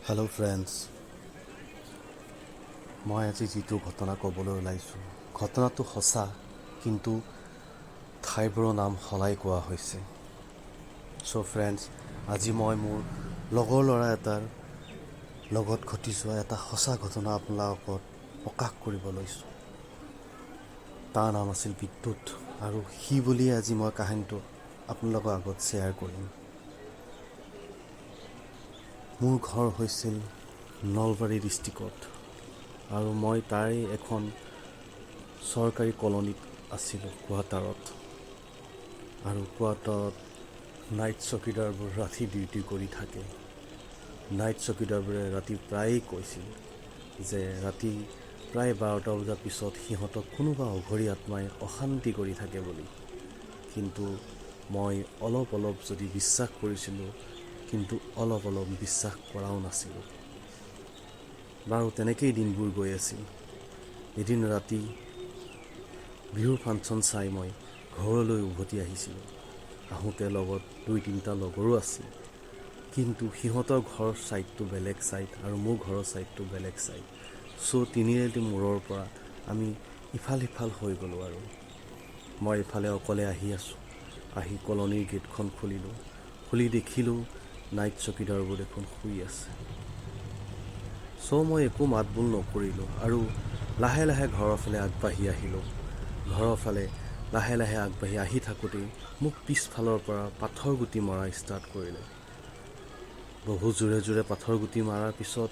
Hello' friends, মই আজি যিটো ঘটনা ক'বলৈ ওলাইছোঁ, ঘটনাটো সঁচা, কিন্তু ঠাইবোৰৰ নাম সলাই কোৱা হৈছে। চ' ফ্ৰেণ্ডছ, আজি মই মোৰ লগৰ ল'ৰা এটাৰ লগত ঘটি যোৱা এটা সঁচা ঘটনা আপোনালোকৰ আগত প্ৰকাশ কৰিব লৈছোঁ। তাৰ নাম আছিল বিদ্যুৎ, আৰু সি বুলিয়ে আজি মই কাহিনীটো আপোনালোকৰ আগত শ্বেয়াৰ কৰিম। মোৰ ঘৰ হৈছিল নলবাৰী ডিষ্ট্ৰিক্টত, আৰু মই তাৰে এখন চৰকাৰী কলনীত আছিলোঁ, কোৱাৰ্টাৰত। আৰু কোৱাৰ্টাৰত নাইট চকীদাৰবোৰ ৰাতি ডিউটি কৰি থাকে। নাইট চকীদাৰবোৰে ৰাতি প্ৰায়েই কৈছিল যে ৰাতি প্ৰায় 12টা বজাৰ পিছত সিহঁতক কোনোবা অঘৰী আত্মাই অশান্তি কৰি থাকে বুলি। কিন্তু মই অলপ যদি বিশ্বাস কৰিছিলোঁ, কিন্তু অলপ বিশ্বাস কৰাও নাছিলোঁ। বাৰু তেনেকেই দিনবোৰ গৈ আছিল। এদিন ৰাতি বিহুৰ ফাংচন চাই মই ঘৰলৈ উভতি আহিছিলোঁ। আহোঁতে লগত 2-3টা লগৰো আছিল, কিন্তু সিহঁতৰ ঘৰৰ ছাইডটো বেলেগ ছাইড আৰু মোৰ ঘৰৰ ছাইডটো বেলেগ ছাইড। চ' তিনিআলি মূৰৰ পৰা আমি ইফাল সিফাল হৈ গ'লোঁ। আৰু মই ইফালে অকলে আহি আছোঁ। আহি কলনীৰ গেটখন খুলিলোঁ। খুলি দেখিলোঁ নাইট চকীদাৰবোৰ দেখোন শুই আছে। চ' মই একো মাত বোল নকৰিলোঁ আৰু লাহে লাহে ঘৰৰ ফালে আগবাঢ়ি আহিলোঁ। ঘৰৰ ফালে লাহে লাহে আগবাঢ়ি আহি থাকোঁতেই মোক পিছফালৰ পৰা পাথৰ গুটি মৰা ষ্টাৰ্ট কৰিলে। বহু জোৰে পাথৰ গুটি মৰাৰ পিছত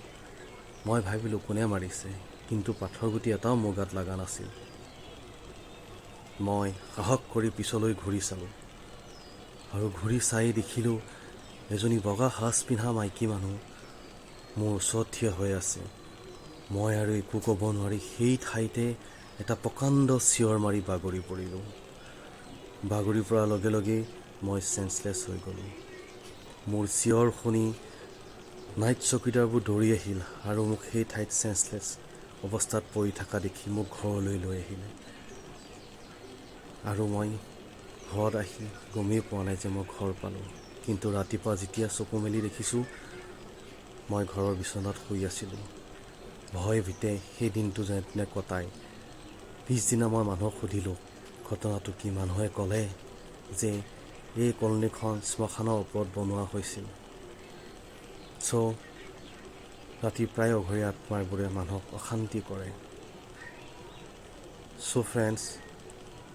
মই ভাবিলোঁ কোনে মাৰিছে, কিন্তু পাথৰ গুটি এটাও মোৰ গাত লগা নাছিল। মই সাহস কৰি পিছলৈ ঘূৰি চালোঁ, আৰু ঘূৰি চাই দেখিলোঁ এজনী বগা সাজ পিন্ধা মাইকী মানুহ মোৰ ওচৰত থিয় হৈ আছে। মই আৰু একো ক'ব নোৱাৰি সেই ঠাইতে এটা প্ৰকাণ্ড চিঞৰ মাৰি বাগৰি পৰিলোঁ। বাগৰি পৰাৰ লগে লগেই মই চেঞ্চলেছ হৈ গ'লোঁ। মোৰ চিঞৰ শুনি নাইট চকীদাৰবোৰ দৌৰি আহিল আৰু মোক সেই ঠাইত চেঞ্চলেছ অৱস্থাত পৰি থকা দেখি মোক ঘৰলৈ লৈ আহিলে। আৰু মই ঘৰত আহি গমেই পোৱা নাই যে মই ঘৰ পালোঁ। কিন্তু ৰাতিপুৱা যেতিয়া চকু মেলি দেখিছোঁ, মই ঘৰৰ বিচনাত শুই আছিলোঁ। ভয় ভীতে সেই দিনটো যেনে তেনে কটাই পিছদিনা মই মানুহক সুধিলোঁ ঘটনাটো কি। মানুহে ক'লে যে এই কলনীখন শ্মশানৰ ওপৰত বনোৱা হৈছিল। চ' ৰাতি প্ৰায় অঘৰী আত্মাবোৰে মানুহক অশান্তি কৰে। চ' ফ্ৰেণ্ডছ,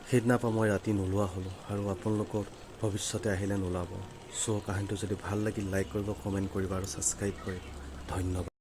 সেইদিনাৰ পৰা মই ৰাতি নোলোৱা হ'লোঁ, আৰু আপোনালোকৰ ভৱিষ্যতে আহিলে নোলাব। চ' কাহিনীটো যদি ভাল লাগিল লাইক কৰিব, কমেণ্ট কৰিব আৰু ছাবস্ক্ৰাইব কৰিব। ধন্যবাদ।